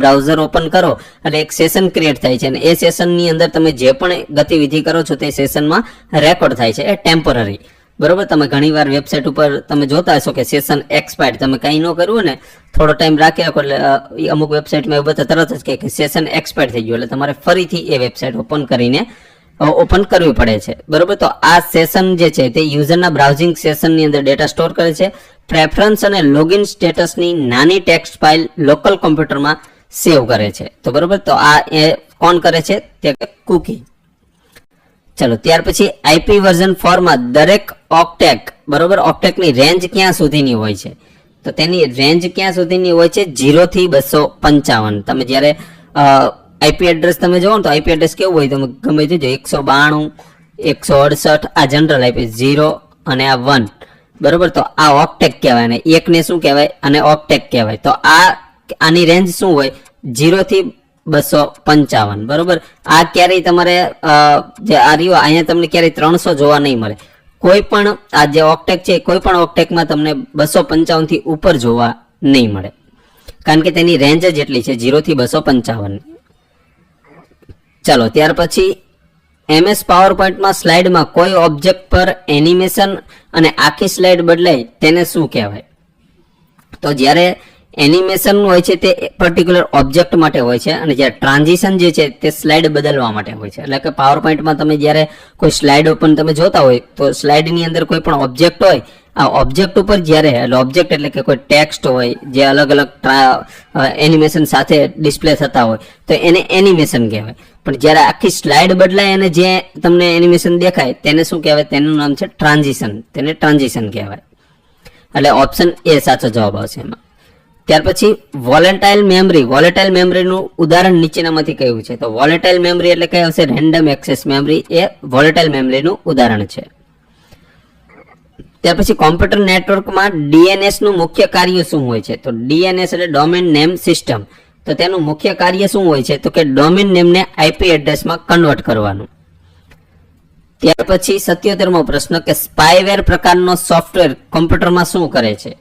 બ્રાઉઝર ઓપન કરો એટલે એક સેશન ક્રિએટ થાય છે અને એ સેશનની અંદર તમે જે પણ ગતિવિધિ કરો છો તે સેશનમાં રેકોર્ડ થાય છે, એ ટેમ્પરરી. બરોબર, તમે ઘણીવાર વેબસાઇટ ઉપર તમે જોતા હશો કે સેશન એક્સપાયર્ડ, તમે કંઈ ન કરવું ને થોડો ટાઈમ રાખી રાખો એટલે અમુક વેબસાઇટમાં એવું બધા તરત જ કે સેશન એક્સપાયર્ડ થઈ ગયું, એટલે તમારે ફરીથી એ વેબસાઇટ ઓપન કરવી પડે છે. બરોબર, તો આ સેશન જે છે તે યુઝરના બ્રાઉઝિંગ સેશનની અંદર ડેટા સ્ટોર કરે છે. પ્રેફરન્સ અને લોગિન સ્ટેટસની નાની ટેક્સ્ટ ફાઇલ લોકલ કોમ્પ્યુટરમાં સેવ કરે છે. તો બરોબર, તો આ એ કોણ કરે છે? તે કુકી. ચલો, ત્યાર પછી IP વર્ઝન 4 માં દરેક ઓક્ટેક, બરોબર, ઓક્ટેકની રેન્જ ક્યાં સુધીની હોય છે? તો તેની રેન્જ ક્યાં સુધીની હોય છે? 0 થી 255. તમે જ્યારે IP એડ્રેસ તમે જોવો ને તો IP એડ્રેસ કેવું હોય? તમે ગમે તે જો 192, 168 આ જનરલ IP, 0 અને આ 1, બરોબર, તો આ ઓક્ટેક કહેવાય ને એકને શું કહેવાય? અને ઓક્ટેક કહેવાય. તો આની રેન્જ શું હોય? 0 થી 255. બરોબર, આ ક્યારેય તમારે જે આ રહ્યો અહીંયા તમને ક્યારેય 300 જોવા નહીં મળે. કોઈ પણ આ જે ઓક્ટેક છે કોઈ પણ ઓક્ટેકમાં તમને 255 થી ઉપર જોવા નહીં મળે, કારણ કે તેની રેન્જ જ એટલી છે, 0 થી 255. ચાલો, ત્યાર પછી MS પાવરપોઈન્ટમાં સ્લાઇડમાં કોઈ ઓબ્જેક્ટ પર એનિમેશન અને આખી સ્લાઇડ બદલાય તેને શું કહેવાય? તો જ્યારે એનિમેશન હોય છે તે પર્ટિક્યુલર ઓબ્જેક્ટ માટે હોય છે અને જ્યારે ટ્રાન્ઝિશન જે છે તે સ્લાઇડ બદલવા માટે હોય છે. એટલે કે પાવરપોઈન્ટમાં તમે જ્યારે કોઈ સ્લાઇડ ઓપન તમે જોતા હોય તો સ્લાઇડની અંદર કોઈ પણ ઓબ્જેક્ટ હોય, આ ઓબ્જેક્ટ ઉપર જ્યારે એટલે ઓબ્જેક્ટ એટલે કે કોઈ ટેક્સ્ટ હોય જે અલગ અલગ એનિમેશન સાથે ડિસ્પ્લે થતા હોય તો એને એનિમેશન કહેવાય. પણ જ્યારે આખી સ્લાઇડ બદલાય અને જે તમને એનિમેશન દેખાય તેને શું કહેવાય? તેનું નામ છે ટ્રાન્ઝિશન, તેને ટ્રાન્ઝિશન કહેવાય. એટલે ઓપ્શન એ સાચો જવાબ આવશે એમાં. ત્યાર પછી વોલેટાઇલ મેમરીનું ઉદાહરણ નીચેનામાંથી કયું છે? તો વોલેટાઇલ મેમરી એટલે કઈ આવશે? રેન્ડમ એક્સેસ મેમરી એ વોલેટાઇલ મેમરીનું ઉદાહરણ છે. ત્યાર પછી કોમ્પ્યુટર નેટવર્કમાં DNS નું મુખ્ય કાર્ય શું હોય છે? તો DNS એટલે ડોમેન નેમ સિસ્ટમ. તો તેનું મુખ્ય કાર્ય શું હોય છે? તો કે ડોમેન નેમને IP એડ્રેસમાં કન્વર્ટ કરવાનું. ત્યાર પછી 77મો પ્રશ્ન કે સ્પાયવેર પ્રકારનો સોફ્ટવેર કોમ્પ્યુટરમાં શું કરે છે?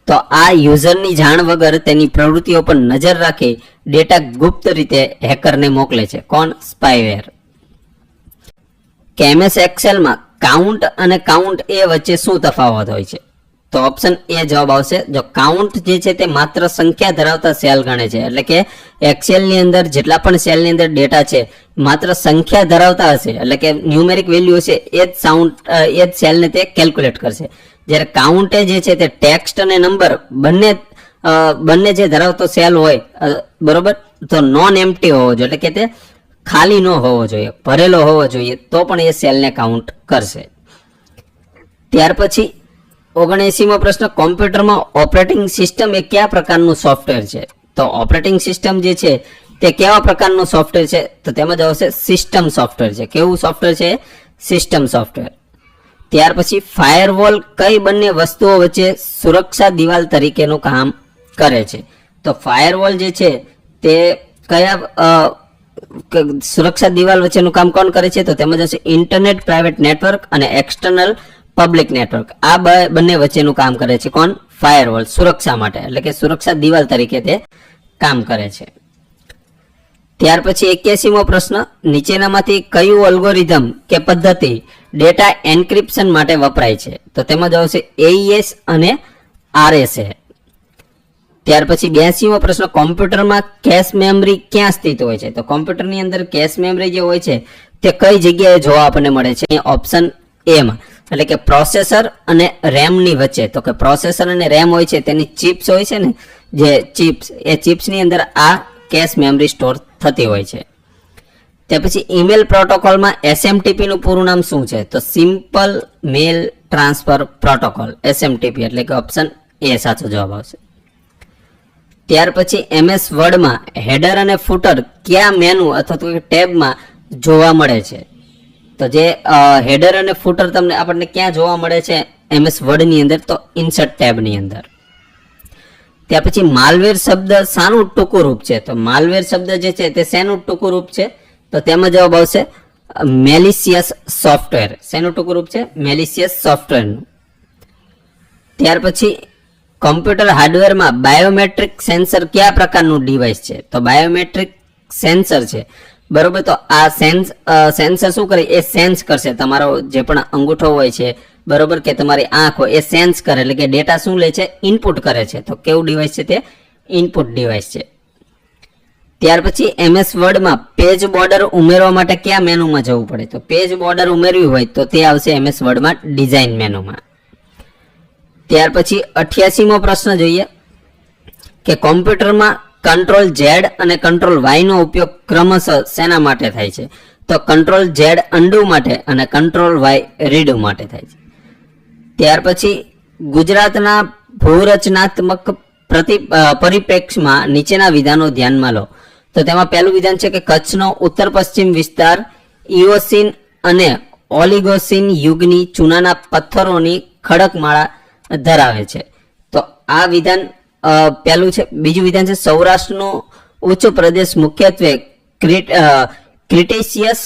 તો આ યુઝરની જાણ વગર તેની પ્રવૃત્તિઓ પર નજર રાખી ડેટા ગુપ્ત રીતે હેકરને મોકલે છે. કોણ? સ્પાયવેર. કે MS એક્સેલમાં કાઉન્ટ અને કાઉન્ટ એ વચ્ચે શું તફાવત હોય છે? તો ઓપ્શન એ જવાબ આવશે. જો કાઉન્ટ જે છે તે માત્ર સંખ્યા ધરાવતા સેલ ગણે છે, એટલે કે એક્સેલ ની અંદર જેટલા પણ સેલ ની અંદર ડેટા છે માત્ર સંખ્યા ધરાવતા હશે, એટલે કે ન્યુમેરિક વેલ્યુ હશે એ જ સેલ ને તે કેલ્ક્યુલેટ કરશે. જ્યારે કાઉન્ટે જે છે તે ટેક્સ્ટ અને નંબર બંને જે ધરાવતો સેલ હોય, બરોબર, તો નોન એમ્પ્ટી હોવો જોઈએ, એટલે કે તે ખાલી ન હોવો જોઈએ, ભરેલો હોવો જોઈએ, તો પણ એ સેલને કાઉન્ટ કરશે. ત્યાર પછી 79મો પ્રશ્ન, કોમ્પ્યુટરમાં ઓપરેટિંગ સિસ્ટમ એ કયા પ્રકારનું સોફ્ટવેર છે? તો ઓપરેટિંગ સિસ્ટમ જે છે તે કેવા પ્રકારનું સોફ્ટવેર છે? તો તેમાં આવશે સિસ્ટમ સોફ્ટવેર છે. કેવું સોફ્ટવેર છે? System software. ત્યાર પછી ફાયરવોલ કઈ બંને વસ્તુઓ વચ્ચે સુરક્ષા દિવાલ તરીકેનું કામ કરે છે? તો ફાયરવોલ જે છે તે કયા સુરક્ષા દિવાલ વચ્ચેનું કામ કોણ કરે છે? તો તેમાં જશે ઇન્ટરનેટ પ્રાઇવેટ નેટવર્ક અને એક્સટર્નલ પબ્લિક નેટવર્ક. આ બંને વચ્ચેનું કામ કરે છે કોણ? ફાયરવોલ. સુરક્ષા માટે, એટલે કે સુરક્ષા દિવાલ તરીકે તે કામ કરે છે. ત્યાર પછી 81મો પ્રશ્ન, નીચેનામાંથી કયું અલ્ગોરિધમ કે પદ્ધતિ ડેટા એન્ક્રિપ્શન માટે વપરાય છે? તો તેમાં જવાબ છે AES અને RSA. ત્યાર પછી 82મો પ્રશ્ન, કોમ્પ્યુટરમાં કેશ મેમરી ક્યાં સ્થિત હોય છે? તો કોમ્પ્યુટરની અંદર કેશ મેમરી જે હોય છે તે કઈ જગ્યાએ જોવા આપણને મળે છે? ઓપ્શન એ માં, એટલે કે પ્રોસેસર અને રેમ ની વચ્ચે. તો કે પ્રોસેસર અને રેમ હોય છે તેની ચિપ્સ હોય છે ને, જે ચિપ્સ, એ ચિપ્સ ની અંદર આ કેશ મેમરી સ્ટોર થતી હોય છે. તે પછી ઈમેલ પ્રોટોકોલમાં SMTP નું પૂરું નામ શું છે? તો સિમ્પલ મેલ ટ્રાન્સફર પ્રોટોકોલ, SMTP, એટલે કે ઓપ્શન એ સાચો જવાબ આવશે. ત્યાર પછી MS વર્ડમાં હેડર અને ફૂટર કયા મેનુ અથવા તો ટેબમાં જોવા મળે છે? તો જે હેડર અને ફૂટર તમને આપણને ક્યાં જોવા મળે છે MS વર્ડ ની અંદર? તો ઇન્સર્ટ ટેબ ની અંદર. ત્યાર પછી માલવેર શબ્દ શાનું ટૂંકું રૂપ છે? તો માલવેર શબ્દ જે છે તે શેનું ટૂંકું રૂપ છે? તો તેમાં જવાબ આવશે મેલિશિયસ સોફ્ટવેર. શેનું ટૂંકું રૂપ છે? મેલિશિયસ સોફ્ટવેરનું. ત્યાર પછી કોમ્પ્યુટર હાર્ડવેરમાં બાયોમેટ્રિક સેન્સર કયા પ્રકારનું ડિવાઇસ છે? તો બાયોમેટ્રિક સેન્સર છે, બરોબર. તો આ સેન્સર શું કરે? એ સેન્સ કરશે તમારો જે પણ અંગૂઠો હોય છે, બરોબર, કે તમારી આંખ હોય, એ સેન્સ કરે, એટલે કે ડેટા શું લે છે? ઇનપુટ કરે છે. તો કેવું ડિવાઇસ છે? તે ઇનપુટ ડિવાઇસ છે. ત્યાર પછી MS વર્ડમાં પેજ બોર્ડર ઉમેરવા માટે કયા મેનુમાં જવું પડે? તો પેજ બોર્ડર ઉમેરવી હોય તો તે આવશે MS વર્ડમાં ડિઝાઇન મેનુમાં. ત્યાર પછી 88મો પ્રશ્ન જોઈએ કે કોમ્પ્યુટરમાં કંટ્રોલ Z અને કંટ્રોલ Y નો ઉપયોગ ક્રમશઃ શેના માટે થાય છે? તો કંટ્રોલ Z અન્ડુ માટે અને કંટ્રોલ Y રીડુ માટે થાય છે. ત્યાર પછી ગુજરાતના ભૂરચનાત્મક પરિપ્રેક્ષમાં નીચેના વિધાનો ધ્યાનમાં લો. તો તેમાં પહેલું વિધાન છે કે કચ્છનો ઉત્તર પશ્ચિમ વિસ્તાર ઇઓસીન અને ઓલિગોસીન યુગની ચૂનાના પથ્થરોની ખડકમાળા ધરાવે છે. તો આ વિધાન પહેલું છે. બીજું વિધાન છે સૌરાષ્ટ્રનો ઉચ્ચ પ્રદેશ મુખ્યત્વે ક્રિટેશિયસ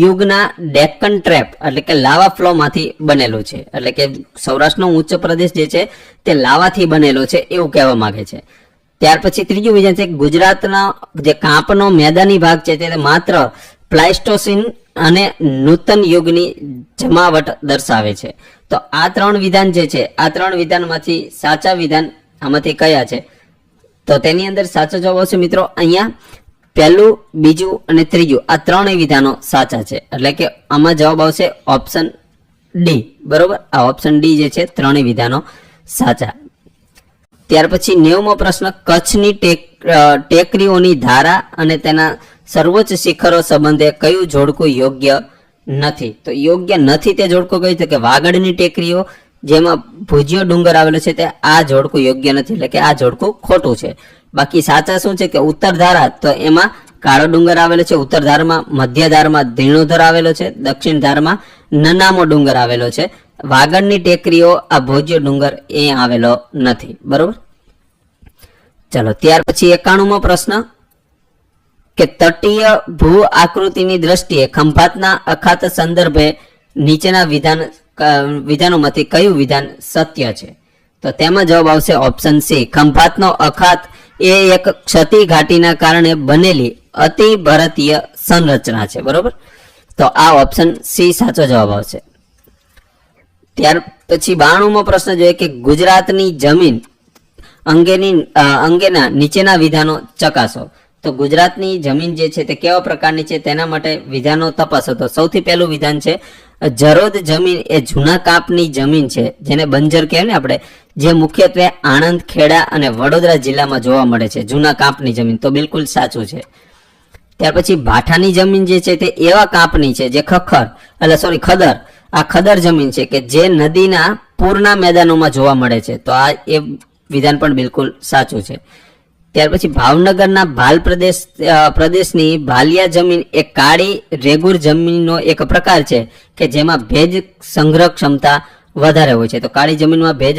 યુગના ડેક્કન ટ્રેપ, એટલે કે લાવા ફ્લો માંથી બનેલું છે, એટલે કે સૌરાષ્ટ્રનો ઉચ્ચ પ્રદેશ જે છે તે લાવાથી બનેલો છે એવું કહેવા માંગે છે. ત્યાર પછી ત્રીજું વિધાન છે ગુજરાતના જે કાંપનો મેદાની ભાગ છે તે માત્ર પ્લાઇસ્ટોસીન અને નૂતન યુગની જમાવટ દર્શાવે છે. તો આ ત્રણ વિધાન જે છે, આ ત્રણ વિધાનમાંથી સાચા વિધાન આમાંથી કયા છે? તો તેની અંદર સાચો જવાબ આવશે મિત્રો અહીંયા પહેલું, બીજું અને ત્રીજું, આ ત્રણેય વિધાનો સાચા છે, એટલે કે આમાં જવાબ આવશે ઓપ્શન ડી, બરોબર. આ ઓપ્શન ડી જે છે ત્રણેય વિધાનો સાચા. ત્યાર પછી 90મો પ્રશ્ન, કચ્છની ટેકરીઓની ધારા અને તેના સર્વોચ્ચ શિખરો સંબંધે કયું જોડકું યોગ્ય નથી? તો યોગ્ય નથી તે જોડકું કયું? તો કે વાગડની ટેકરીઓ જેમાં ભુજિયો ડુંગર આવેલો છે તે આ જોડકું યોગ્ય નથી, એટલે કે આ જોડકું ખોટું છે. બાકી સાચા શું છે કે ઉત્તર ધારા, તો એમાં કાળો ડુંગર આવેલો છે ઉત્તર ધારમાં, મધ્ય ધારમાં ધીણોધર આવેલો છે, દક્ષિણ ધારમાં નનામો ડુંગર આવેલો છે. વાગડની ટેકરીઓ આ ભુજિયો ડુંગર એ આવેલો નથી, બરોબર. ચલો ત્યાર પછી 91મો પ્રશ્ન કે તટીય ભૂ આકૃતિની દ્રષ્ટિએ ખંભાતના અખાત સંદર્ભે નીચેના વિધાનોમાંથી કયું વિધાન સત્ય છે? તો તેમાં જવાબ આવશે ઓપ્શન સી, ખંભાતનો અખાત એ એક ક્ષતિ ઘાટીના કારણે બનેલી અતિ ભારતીય સંરચના છે, બરોબર. તો આ ઓપ્શન સી સાચો જવાબ આવશે. ત્યાર પછી 92મો પ્રશ્ન જોઈએ કે ગુજરાતની જમીન અંગેના નીચેના વિધાનો ચકાસો. તો ગુજરાતની જમીન જે છે તે કેવા પ્રકારની છે તેના માટે વિધાનો તપાસો. તો સૌથી પહેલું વિધાન છે જરોદ જમીન એ જૂના કાપની જમીન છે, જેને બંજર કહેવાય ને આપણે, જે મુખ્યત્વે આણંદ, ખેડા અને વડોદરા જિલ્લામાં જોવા મળે છે. જૂના કાપની જમીન, તો બિલકુલ સાચું છે. ત્યાર પછી ભાઠાની જમીન જે છે તે એવા કાપની છે જે ખદર, આ ખદર જમીન છે કે જે નદીના પૂરના મેદાનોમાં જોવા મળે છે. તો આ એ વિધાન પણ બિલકુલ સાચું છે. ત્યાર પછી ભાવનગરના ભાલ પ્રદેશની ભાલિયા જમીન એ કાળી રેગુર જમીનનો એક પ્રકાર છે કે જેમાં ભેજ સંગ્રહ ક્ષમતા વધારે હોય છે. તો કાળી જમીનમાં ભેજ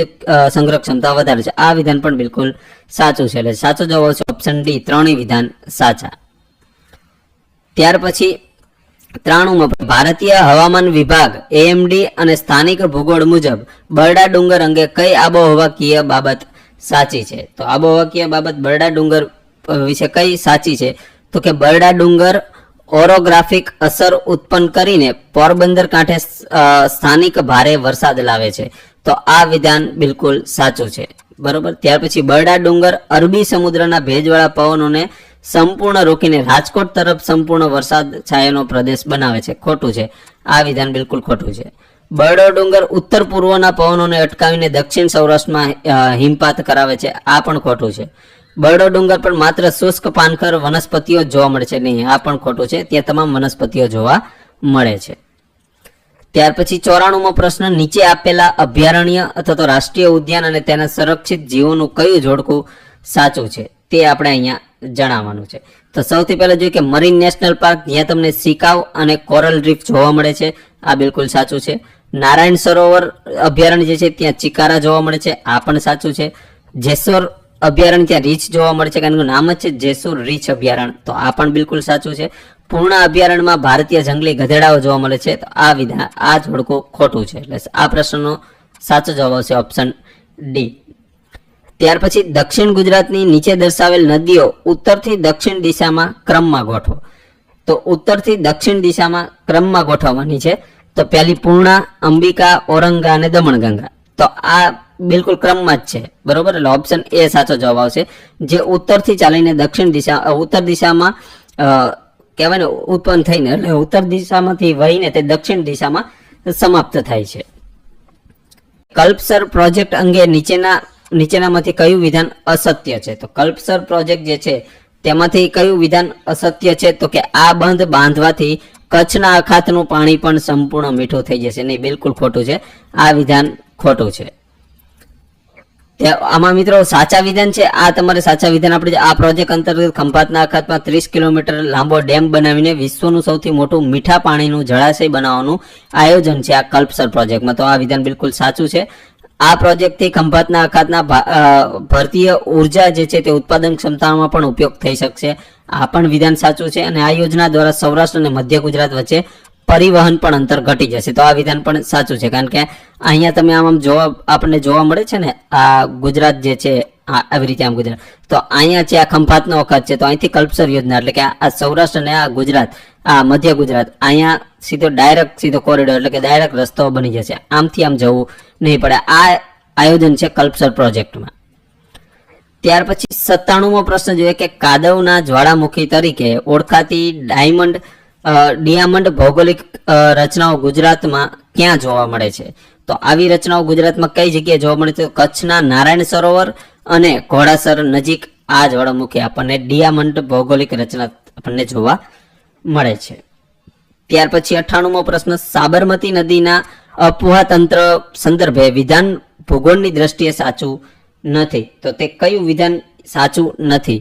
સંગ્રહ ક્ષમતા વધારે છે. આ વિધાન પણ બિલકુલ સાચું છે. એટલે સાચો જવાબ છે ઓપ્શન ડી, ત્રણેય વિધાન સાચા. ત્યાર પછી 93માં ભારતીય હવામાન વિભાગ એએમડી અને સ્થાનિક ભૂગોળ મુજબ બરડા ડુંગર અંગે કઈ આબોહવાકીય બાબત સાચી છે? તો આબોહવાકીય બાબત બરડા ડુંગર વિશે કઈ સાચી છે? તો કે બરડા ડુંગર ઓરોગ્રાફિક અસર ઉત્પન્ન કરીને પોરબંદર કાંઠે સ્થાનિક ભારે વરસાદ લાવે છે. તો આ વિધાન બિલકુલ સાચું છે. બરોબર. ત્યાર પછી બરડા ડુંગર અરબી સમુદ્રના ભેજવાળા પવનોને સંપૂર્ણ રોકીને રાજકોટ તરફ સંપૂર્ણ વરસાદ છાયાનો પ્રદેશ બનાવે છે. ખોટું છે. આ વિધાન બિલકુલ ખોટું છે. બરડો ડુંગર ઉત્તર પૂર્વના પવનોને અટકાવીને દક્ષિણ સૌરાષ્ટ્રમાં હિમપાત કરાવે છે. આ પણ ખોટું છે. બરડો ડુંગર પર માત્ર શુષ્ક પાનખર વનસ્પતિઓ જોવા મળે છે. નહીં, આ પણ ખોટું છે. ત્યાં તમામ વનસ્પતિઓ જોવા મળે છે. ત્યાર પછી 94મો પ્રશ્ન, નીચે આપેલા અભયારણ્ય અથવા તો રાષ્ટ્રીય ઉદ્યાન અને તેના સંરક્ષિત જીવોનું કયું જોડકું સાચું છે તે આપણે અહીંયા જણાવવાનું છે. તો સૌથી પહેલા જોઈએ કે મરીન નેશનલ પાર્ક, જ્યાં તમને સિકાવ અને કોરલ રીફ જોવા મળે છે. આ બિલકુલ સાચું છે. નારાયણ સરોવર અભયારણ્ય જે છે ત્યાં ચિકારા જોવા મળે છે. આ પણ સાચું છે. જેસોર અભયારણ્ય ત્યાં રીંછ જોવા મળે છે, કારણ કે નામ જ છે જેસોર રીંછ અભયારણ્ય. તો આ પણ બિલકુલ સાચું છે. પૂર્ણા અભયારણ્યમાં ભારતીય જંગલી ગધેડાઓ જોવા મળે છે. તો આ જોડકું ખોટું છે. એટલે આ પ્રશ્નનો સાચો જવાબ આવશે ઓપ્શન ડી. ત્યાર પછી દક્ષિણ ગુજરાતની નીચે દર્શાવેલ નદીઓ ઉત્તરથી દક્ષિણ દિશામાં ક્રમમાં ગોઠવો. તો ઉત્તરથી દક્ષિણ દિશામાં ક્રમમાં ગોઠવવાની છે. તો પહેલી પૂર્ણા, અંબિકા, ઔરંગા અને દમણગંગા. તો આ બિલકુલ ક્રમમાં જ છે. બરોબર. એટલે ઓપ્શન એ સાચો જવાબ આવશે. જે ઉત્તરથી ચાલીને ઉત્તર દિશામાં કહેવાય ને ઉત્પન્ન થઈને, એટલે ઉત્તર દિશામાંથી વહીને તે દક્ષિણ દિશામાં સમાપ્ત થાય છે. કલ્પસર પ્રોજેક્ટ અંગે નીચેનામાંથી કયું વિધાન અસત્ય છે? તો કલ્પસર પ્રોજેક્ટ જે છે તેમાંથી કયું વિધાન અસત્ય છે? તો કે આ બંધ બાંધવાથી કચ્છના અખાતનું પાણી પણ સંપૂર્ણ મીઠું થઈ જશે. નહીં, બિલકુલ ખોટું છે. આ વિધાન ખોટું છે. આમાં મિત્રો સાચા વિધાન છે. આ તમારે સાચા વિધાન આપણે આ પ્રોજેક્ટ અંતર્ગત ખંભાતના અખાતમાં 30 કિલોમીટર લાંબો ડેમ બનાવીને વિશ્વનું સૌથી મોટું મીઠા પાણીનું જળાશય બનાવવાનું આયોજન છે આ કલ્પસર પ્રોજેક્ટમાં. તો આ વિધાન બિલકુલ સાચું છે. આ પ્રોજેક્ટથી ખંભાતના અખાતના ભારતીય ઉર્જા જે છે તે ઉત્પાદન ક્ષમતામાં પણ ઉપયોગ થઈ શકશે. આ પણ વિધાન સાચું છે. અને આ યોજના દ્વારા સૌરાષ્ટ્ર અને મધ્ય ગુજરાત વચ્ચે પરિવહન પણ અંતર ઘટી જશે. તો આ વિધાન પણ સાચું છે. કારણ કે અહીંયા તમે આમ આપણને જોવા મળે છે ને આ ગુજરાત જે છે આવી રીતે આમ ગુજરાત, તો અહીંયા છે આ ખંભાતનો અખાત છે. તો અહીંથી કલ્પસર યોજના એટલે કે આ સૌરાષ્ટ્ર અને આ ગુજરાત, આ મધ્ય ગુજરાત, અહીંયા સીધો કોરિડોર એટલે કે ડાયરેક્ટ રસ્તો બની જશે. આમથી આમ જવું નહીં પડે. આ આયોજન છે કલ્પસર પ્રોજેક્ટમાં. ત્યાર પછી 97મો પ્રશ્ન જોઈએ કે કાદવના જ્વાળામુખી તરીકે ઓળખાતી ડિયામંડ ભૌગોલિક રચનાઓ ગુજરાતમાં ક્યાં જોવા મળે છે? તો આવી રચનાઓ ગુજરાતમાં કઈ જગ્યાએ જોવા મળે છે? કચ્છના નારાયણ સરોવર અને ઘોડાસર નજીક આ જ્વાળામુખી આપણને ડિયામંડ ભૌગોલિક રચના આપણને જોવા મળે છે. ત્યાર પછી 98મો પ્રશ્ન, સાબરમતી નદીના અપવાહ તંત્ર સંદર્ભે વિધાન ભૂગોળની દ્રષ્ટિએ સાચું નથી. તો તે કયું વિધાન સાચું નથી?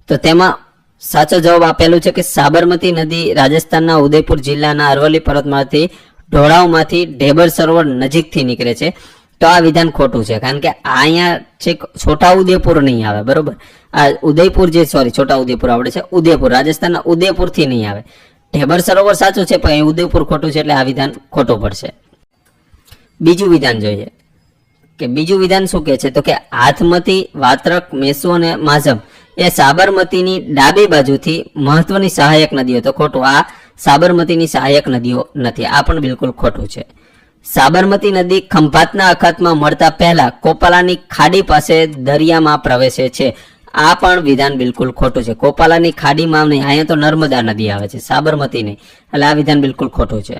તો તેમાં સાચો જવાબ આપેલું છે કે સાબરમતી નદી રાજસ્થાનના ઉદયપુર જિલ્લાના અરવલ્લી પર્વતમાંથી ઢોળાવમાંથી ઢેબર સરોવર નજીકથી નીકળે છે. તો આ વિધાન ખોટું છે. કારણ કે અહીંયા છે છોટા ઉદેપુર નહીં આવે. બરોબર. આ ઉદયપુર છોટા ઉદેપુર આવડે છે. ઉદયપુર રાજસ્થાનના ઉદયપુરથી નહીં આવે. ઢેબર સરોવર સાચું છે પણ ઉદયપુર ખોટું છે. એટલે આ વિધાન ખોટું પડશે. બીજું વિધાન જોઈએ કે બીજું વિધાન શું કહે છે? તો કે હાથમતી, વાત્રક, મેસો અને માઝમ એ સાબરમતીની ડાબી બાજુથી મહત્વની સહાયક નદીઓ. તો ખોટું. આ સાબરમતીની સહાયક નદીઓ નથી. આ પણ બિલકુલ ખોટું છે. સાબરમતી નદી ખંભાતના અખાતમાં મળતા પહેલા કોપાલાની ખાડી પાસે દરિયામાં પ્રવેશે છે. આ પણ વિધાન બિલકુલ ખોટું છે. કોપાલાની ખાડીમાં નહીં, અહીંયા તો નર્મદા નદી આવે છે, સાબરમતી નહીં, એટલે આ વિધાન બિલકુલ ખોટું છે.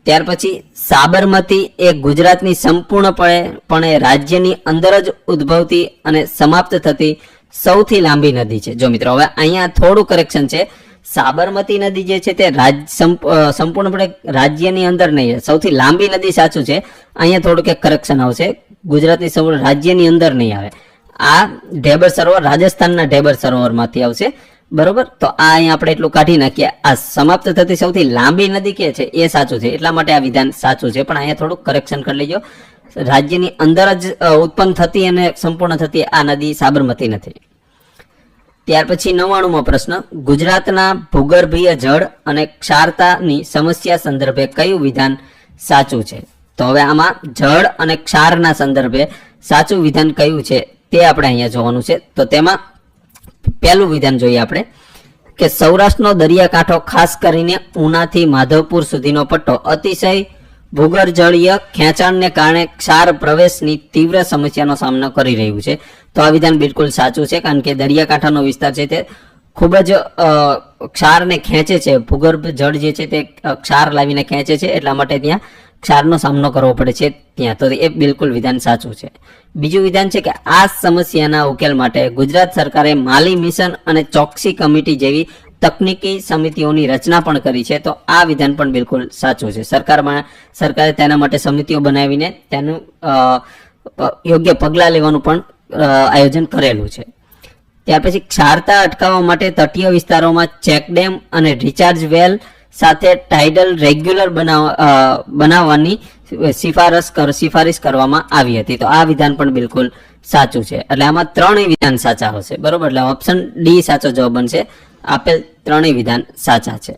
ત્યાર પછી સાબરમતી એ ગુજરાતની સંપૂર્ણપણે રાજ્યની અંદર જ ઉદ્ભવતી અને સમાપ્ત થતી સૌથી લાંબી નદી છે. જો મિત્રો હવે અહીંયા થોડું કરેક્શન છે. સાબરમતી નદી જે છે તે સંપૂર્ણપણે રાજ્યની અંદર નહીં, સૌથી લાંબી નદી સાચું છે. અહીંયા થોડુંક એક કરેક્શન આવશે, ગુજરાતની સંપૂર્ણ રાજ્યની અંદર નહીં આવે. આ ઢેબર સરોવર રાજસ્થાનના ઢેબર સરોવરમાંથી આવશે, બરોબર. તો આ અહીંયા આપણે એટલું કાઢી નાખીએ. આ સમાપ્ત થતી સૌથી લાંબી નદી કે છે એ સાચું છે, એટલા માટે આ વિધાન સાચું છે. પણ અહીંયા થોડુંક કરેક્શન કરી લેજો, રાજ્યની અંદર જ ઉત્પન્ન થતી અને સંપૂર્ણ થતી આ નદી સાબરમતી નથી. ત્યાર પછી 99મો પ્રશ્ન, ગુજરાતના ભૂગર્ભીય જળ અને ક્ષારતાની સમસ્યા સંદર્ભે કયું વિધાન સાચું છે? તો હવે આમાં જળ અને ક્ષારના સંદર્ભે સાચું વિધાન કયું છે તે આપણે અહીંયા જોવાનું છે. તો તેમાં પહેલું વિધાન જોઈએ આપણે કે સૌરાષ્ટ્રનો દરિયાકાંઠો ખાસ કરીને ઉનાથી માધવપુર સુધીનો પટ્ટો અતિશય ભૂગર્ભજળીય ખેંચાણને કારણે ક્ષાર પ્રવેશની તીવ્ર સમસ્યાનો સામનો કરી રહ્યું છે. તો આ વિધાન બિલકુલ સાચું છે, કારણ કે દરિયાકાંઠાનો વિસ્તાર છે તે ખૂબ જ ક્ષારને ખેંચે છે. ભૂગર્ભ જળ જે છે તે ક્ષાર લાવીને ખેંચે છે, એટલા માટે ત્યાં ક્ષારનો સામનો કરવો પડે છે ત્યાં. તો એ બિલકુલ વિધાન સાચું છે. બીજું વિધાન છે કે આ સમસ્યાના ઉકેલ માટે ગુજરાત સરકારે માલી મિશન અને ચોકસી કમિટી જેવી તકનીકી સમિતિઓની રચના પણ કરી છે. તો આ વિધાન પણ બિલકુલ સાચું છે. સરકારે તેના માટે સમિતિઓ બનાવીને તેનું યોગ્ય પગલાં લેવાનું પણ આયોજન કરેલું છે. ત્યાર પછી ક્ષારતા અટકાવવા માટે તટીય વિસ્તારોમાં ચેકડેમ અને રિચાર્જ વેલ સાથે ટાઇડલ રેગ્યુલર બનાવવાની સિફારિશ કરવામાં આવી હતી. તો આ વિધાન પણ બિલકુલ સાચું છે. એટલે આમાં ત્રણેય વિધાન સાચા હશે, બરોબર. એટલે ઓપ્શન ડી સાચો જવાબ બનશે. આપેલ ત્રણેય વિધાન સાચા છે.